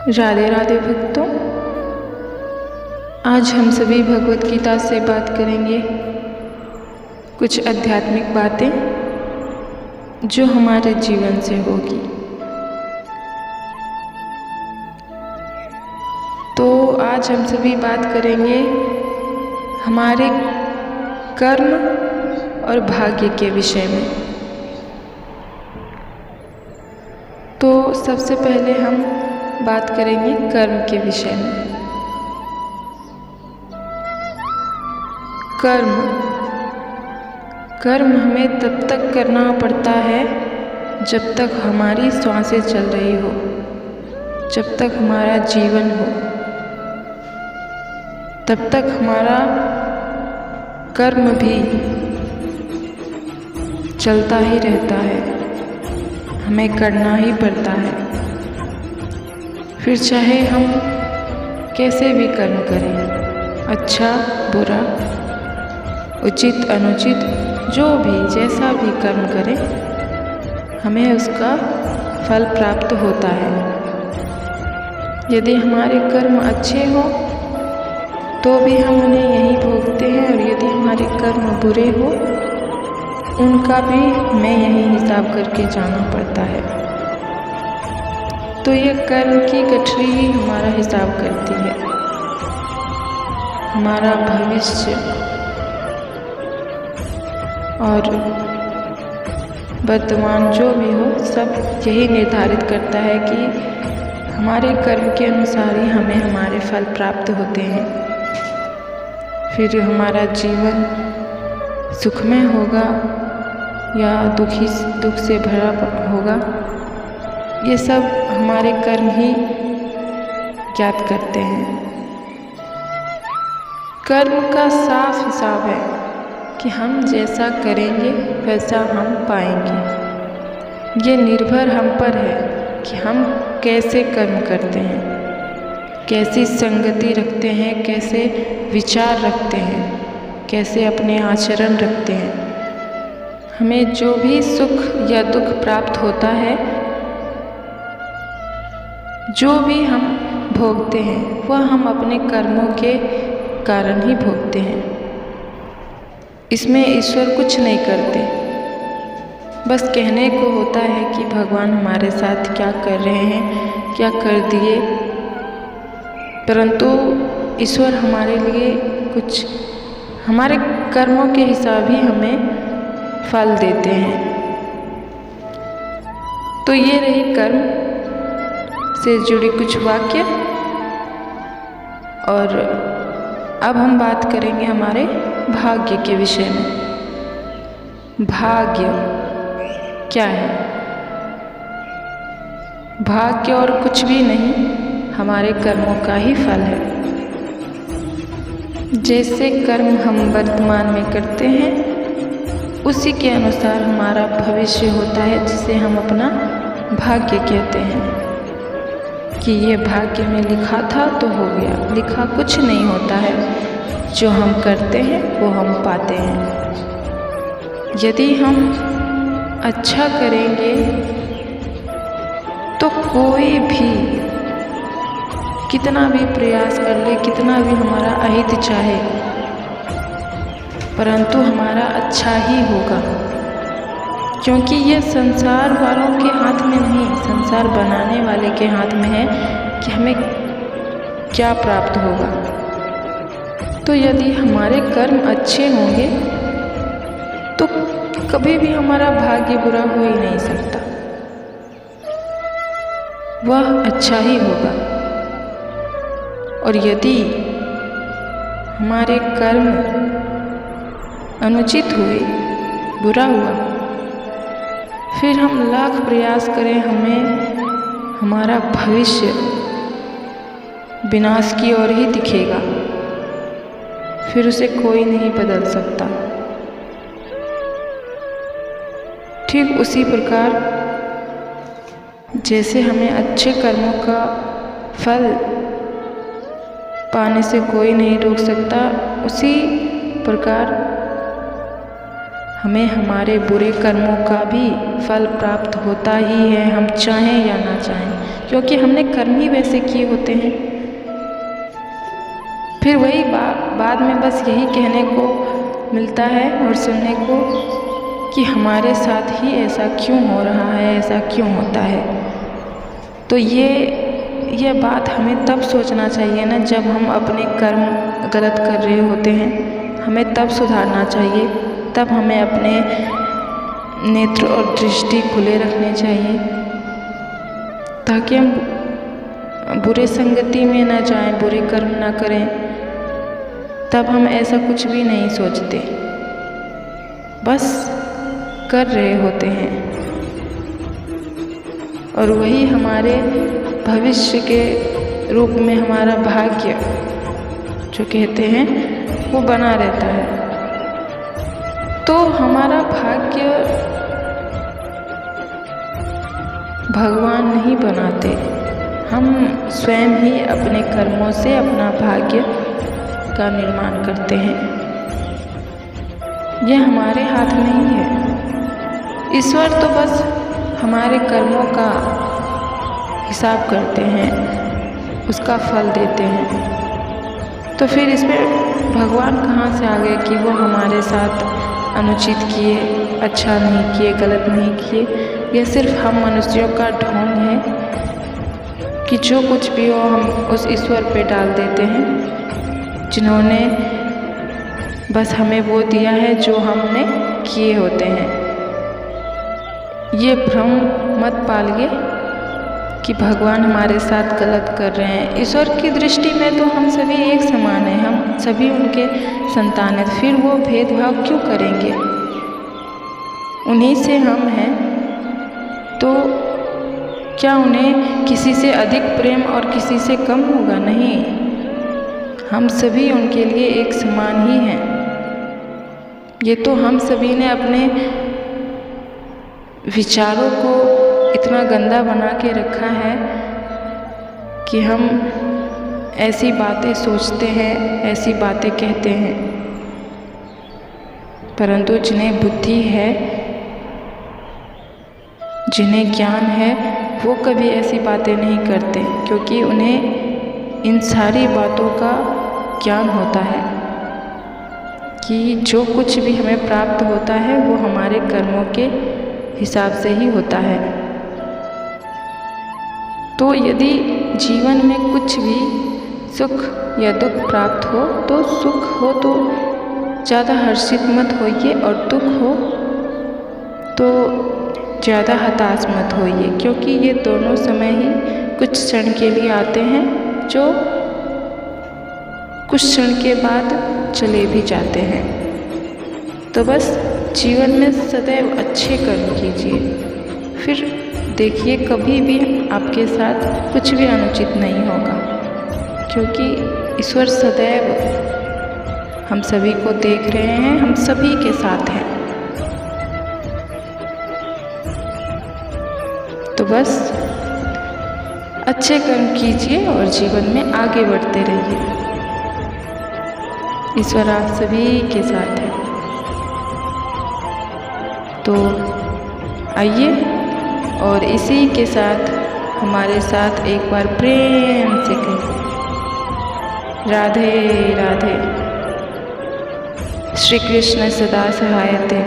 राधे राधे भक्तों, आज हम सभी भगवत गीता से बात करेंगे कुछ आध्यात्मिक बातें जो हमारे जीवन से होगी। तो आज हम सभी बात करेंगे हमारे कर्म और भाग्य के विषय में। तो सबसे पहले हम बात करेंगे कर्म के विषय में। कर्म हमें तब तक करना पड़ता है जब तक हमारी सांसें चल रही हो, जब तक हमारा जीवन हो, तब तक हमारा कर्म भी चलता ही रहता है, हमें करना ही पड़ता है। फिर चाहे हम कैसे भी कर्म करें, अच्छा बुरा, उचित अनुचित, जो भी जैसा भी कर्म करें, हमें उसका फल प्राप्त होता है। यदि हमारे कर्म अच्छे हों तो भी हम उन्हें यहीं भोगते हैं, और यदि हमारे कर्म बुरे हो उनका भी हमें यहीं हिसाब करके जाना पड़ता है। तो ये कर्म की गठरी ही हमारा हिसाब करती है, हमारा भविष्य और वर्तमान जो भी हो सब यही निर्धारित करता है कि हमारे कर्म के अनुसार ही हमें हमारे फल प्राप्त होते हैं। फिर हमारा जीवन सुखमय होगा या दुख से भरा होगा, ये सब हमारे कर्म ही ज्ञात करते हैं। कर्म का साफ हिसाब है कि हम जैसा करेंगे वैसा हम पाएंगे। ये निर्भर हम पर है कि हम कैसे कर्म करते हैं, कैसी संगति रखते हैं, कैसे विचार रखते हैं, कैसे अपने आचरण रखते हैं। हमें जो भी सुख या दुख प्राप्त होता है, जो भी हम भोगते हैं, वह हम अपने कर्मों के कारण ही भोगते हैं। इसमें ईश्वर कुछ नहीं करते, बस कहने को होता है कि भगवान हमारे साथ क्या कर रहे हैं, क्या कर दिए, परंतु ईश्वर हमारे लिए कुछ हमारे कर्मों के हिसाब ही हमें फल देते हैं। तो ये रही कर्म से जुड़ी कुछ वाक्य। और अब हम बात करेंगे हमारे भाग्य के विषय में। भाग्य क्या है? भाग्य और कुछ भी नहीं, हमारे कर्मों का ही फल है। जैसे कर्म हम वर्तमान में करते हैं उसी के अनुसार हमारा भविष्य होता है, जिसे हम अपना भाग्य कहते हैं कि ये भाग्य में लिखा था तो हो गया। लिखा कुछ नहीं होता है, जो हम करते हैं वो हम पाते हैं। यदि हम अच्छा करेंगे तो कोई भी कितना भी प्रयास कर ले, कितना भी हमारा अहित चाहे, परंतु हमारा अच्छा ही होगा। क्योंकि ये संसार वालों के हाथ में नहीं, संसार बनाने वाले के हाथ में है कि हमें क्या प्राप्त होगा। तो यदि हमारे कर्म अच्छे होंगे तो कभी भी हमारा भाग्य बुरा हो ही नहीं सकता, वह अच्छा ही होगा। और यदि हमारे कर्म अनुचित हुए, बुरा हुआ, फिर हम लाख प्रयास करें, हमें हमारा भविष्य विनाश की ओर ही दिखेगा, फिर उसे कोई नहीं बदल सकता। ठीक उसी प्रकार जैसे हमें अच्छे कर्मों का फल पाने से कोई नहीं रोक सकता, उसी प्रकार हमें हमारे बुरे कर्मों का भी फल प्राप्त होता ही है, हम चाहें या ना चाहें, क्योंकि हमने कर्म ही वैसे किए होते हैं। फिर वही बाद में बस यही कहने को मिलता है और सुनने को कि हमारे साथ ही ऐसा क्यों हो रहा है, ऐसा क्यों होता है। तो ये बात हमें तब सोचना चाहिए ना, जब हम अपने कर्म गलत कर रहे होते हैं, हमें तब सुधारना चाहिए। तब हमें अपने नेत्र और दृष्टि खुले रखने चाहिए, ताकि हम बुरे संगति में ना जाएं, बुरे कर्म ना करें। तब हम ऐसा कुछ भी नहीं सोचते, बस कर रहे होते हैं, और वही हमारे भविष्य के रूप में हमारा भाग्य जो कहते हैं वो बना रहता है। तो हमारा भाग्य भगवान नहीं बनाते, हम स्वयं ही अपने कर्मों से अपना भाग्य का निर्माण करते हैं। यह हमारे हाथ में ही है। ईश्वर तो बस हमारे कर्मों का हिसाब करते हैं, उसका फल देते हैं। तो फिर इसमें भगवान कहाँ से आ गए कि वो हमारे साथ अनुचित किए, अच्छा नहीं किए, गलत नहीं किए। यह सिर्फ हम मनुष्यों का ढोंग है कि जो कुछ भी हो हम उस ईश्वर पे डाल देते हैं, जिन्होंने बस हमें वो दिया है जो हमने किए होते हैं। ये भ्रम मत पालिए कि भगवान हमारे साथ गलत कर रहे हैं। ईश्वर की दृष्टि में तो हम सभी एक समान हैं, हम सभी उनके संतान हैं। फिर वो भेदभाव क्यों करेंगे? उन्हीं से हम हैं, तो क्या उन्हें किसी से अधिक प्रेम और किसी से कम होगा? नहीं, हम सभी उनके लिए एक समान ही हैं। ये तो हम सभी ने अपने विचारों को इतना गंदा बना के रखा है कि हम ऐसी बातें सोचते हैं, ऐसी बातें कहते हैं, परंतु जिन्हें बुद्धि है, जिन्हें ज्ञान है, वो कभी ऐसी बातें नहीं करते, क्योंकि उन्हें इन सारी बातों का ज्ञान होता है कि जो कुछ भी हमें प्राप्त होता है वो हमारे कर्मों के हिसाब से ही होता है। तो यदि जीवन में कुछ भी सुख या दुख प्राप्त हो, तो सुख हो तो ज़्यादा हर्षित मत होइए, और दुख हो तो ज़्यादा हताश मत होइए, क्योंकि ये दोनों समय ही कुछ क्षण के लिए आते हैं, जो कुछ क्षण के बाद चले भी जाते हैं। तो बस जीवन में सदैव अच्छे कर्म कीजिए, फिर देखिए कभी भी आपके साथ कुछ भी अनुचित नहीं होगा, क्योंकि ईश्वर सदैव हम सभी को देख रहे हैं, हम सभी के साथ हैं। तो बस अच्छे कर्म कीजिए और जीवन में आगे बढ़ते रहिए। ईश्वर आप सभी के साथ है। तो आइए और इसी के साथ हमारे साथ एक बार प्रेम से कहिए राधे राधे। श्री कृष्ण सदा सहायते।